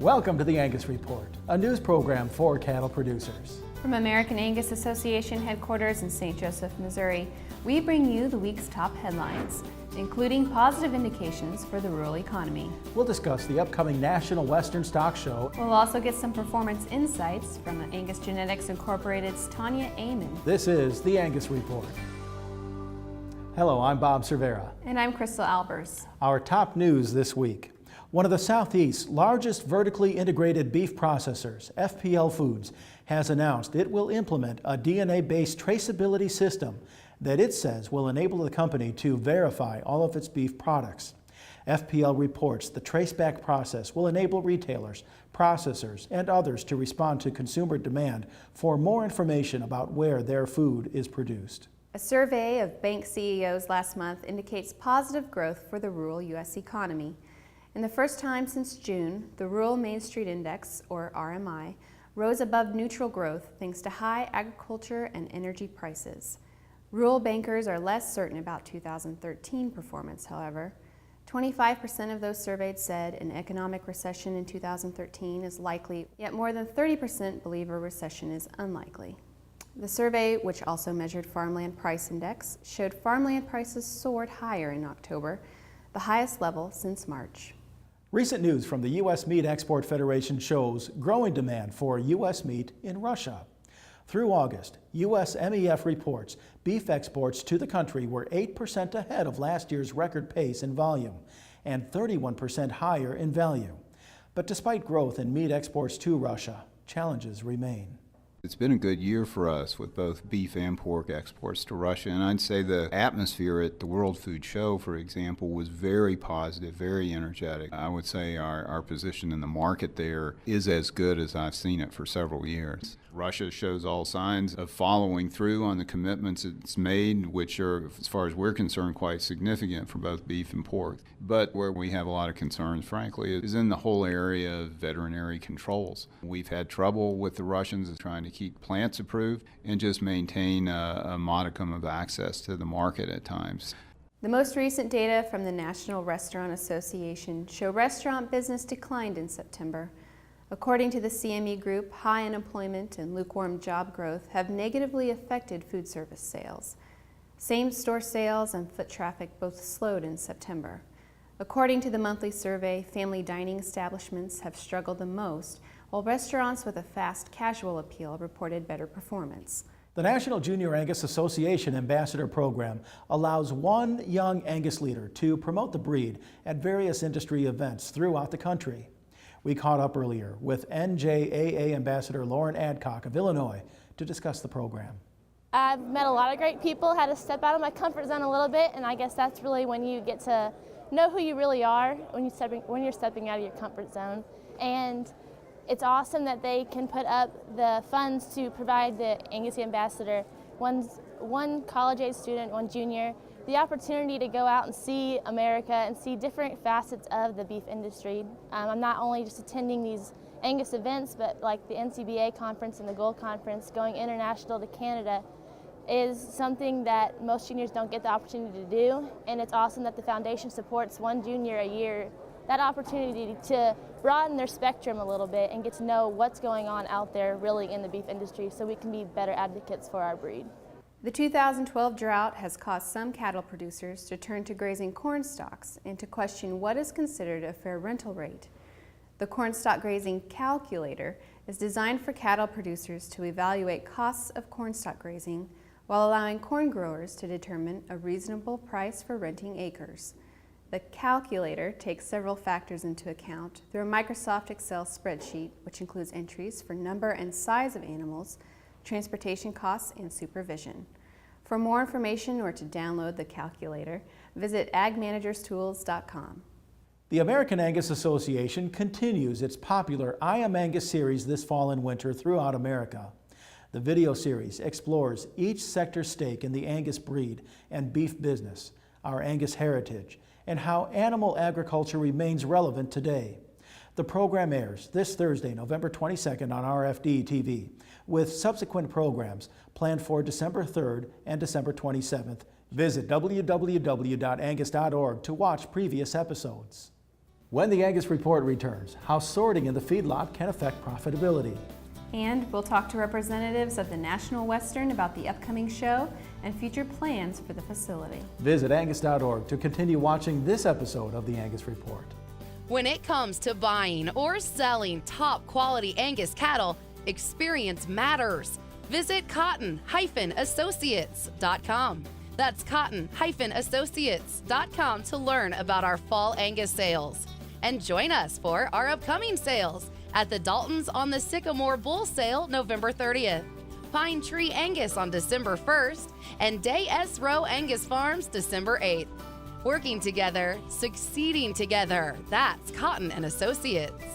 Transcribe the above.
Welcome to the Angus Report, a news program for cattle producers. From American Angus Association headquarters in St. Joseph, Missouri, we bring you the week's top headlines, including positive indications for the rural economy. We'll discuss the upcoming National Western Stock Show. We'll also get some performance insights from Angus Genetics Incorporated's Tanya Amon. This is the Angus Report. Hello, I'm Bob Cervera. And I'm Crystal Albers. Our top news this week. One of the Southeast's largest vertically integrated beef processors, FPL Foods, has announced it will implement a DNA-based traceability system that it says will enable the company to verify all of its beef products. FPL reports the traceback process will enable retailers, processors, and others to respond to consumer demand for more information about where their food is produced. A survey of bank CEOs last month indicates positive growth for the rural U.S. economy. In the first time since June, the Rural Main Street Index, or RMI, rose above neutral growth thanks to high agriculture and energy prices. Rural bankers are less certain about 2013 performance, however. 25% of those surveyed said an economic recession in 2013 is likely, yet more than 30% believe a recession is unlikely. The survey, which also measured farmland price index, showed farmland prices soared higher in October, the highest level since March. Recent news from the U.S. Meat Export Federation shows growing demand for U.S. meat in Russia. Through August, U.S. MEF reports beef exports to the country were 8% ahead of last year's record pace in volume and 31% higher in value. But despite growth in meat exports to Russia, challenges remain. It's been a good year for us with both beef and pork exports to Russia, and I'd say the atmosphere at the World Food Show, for example, was very positive, very energetic. I would say our position in the market there is as good as I've seen it for several years. Russia shows all signs of following through on the commitments it's made, which are, as far as we're concerned, quite significant for both beef and pork. But where we have a lot of concerns, frankly, is in the whole area of veterinary controls. We've had trouble with the Russians trying to keep plants approved and just maintain a modicum of access to the market at times. The most recent data from the National Restaurant Association show restaurant business declined in September. According to the CME Group, high unemployment and lukewarm job growth have negatively affected food service sales. Same-store sales and foot traffic both slowed in September. According to the monthly survey, family dining establishments have struggled the most, while restaurants with a fast casual appeal reported better performance. The National Junior Angus Association Ambassador Program allows one young Angus leader to promote the breed at various industry events throughout the country. We caught up earlier with NJAA Ambassador Lauren Adcock of Illinois to discuss the program. I've met a lot of great people, had to step out of my comfort zone a little bit, and I guess that's really when you get to know who you really are when you're stepping out of your comfort zone. And it's awesome that they can put up the funds to provide the Angus Ambassador, one college-age student, one junior, the opportunity to go out and see America and see different facets of the beef industry. I'm not only just attending these Angus events, but like the NCBA conference and the Gold Conference, going international to Canada is something that most juniors don't get the opportunity to do, and it's awesome that the foundation supports one junior a year, that opportunity to broaden their spectrum a little bit and get to know what's going on out there really in the beef industry so we can be better advocates for our breed. The 2012 drought has caused some cattle producers to turn to grazing corn stalks and to question what is considered a fair rental rate. The corn stalk grazing cow-q-lator is designed for cattle producers to evaluate costs of corn stalk grazing while allowing corn growers to determine a reasonable price for renting acres. The cow-q-lator takes several factors into account through a Microsoft Excel spreadsheet, which includes entries for number and size of animals, transportation costs, and supervision. For more information or to download the cow-q-lator, visit agmanagerstools.com. The American Angus Association continues its popular I Am Angus series this fall and winter throughout America. The video series explores each sector's stake in the Angus breed and beef business, our Angus heritage, and how animal agriculture remains relevant today. The program airs this Thursday, November 22nd on RFD TV, with subsequent programs planned for December 3rd and December 27th. Visit www.angus.org to watch previous episodes. When the Angus Report returns, how sorting in the feedlot can affect profitability. And we'll talk to representatives of the National Western about the upcoming show and future plans for the facility. Visit angus.org to continue watching this episode of the Angus Report. When it comes to buying or selling top quality Angus cattle, experience matters. Visit cotton-associates.com. That's cotton-associates.com to learn about our fall Angus sales. And join us for our upcoming sales at the Daltons on the Sycamore Bull Sale November 30th, Pine Tree Angus on December 1st, and Day S. Row Angus Farms December 8th. Working together, succeeding together. That's Cotton & Associates.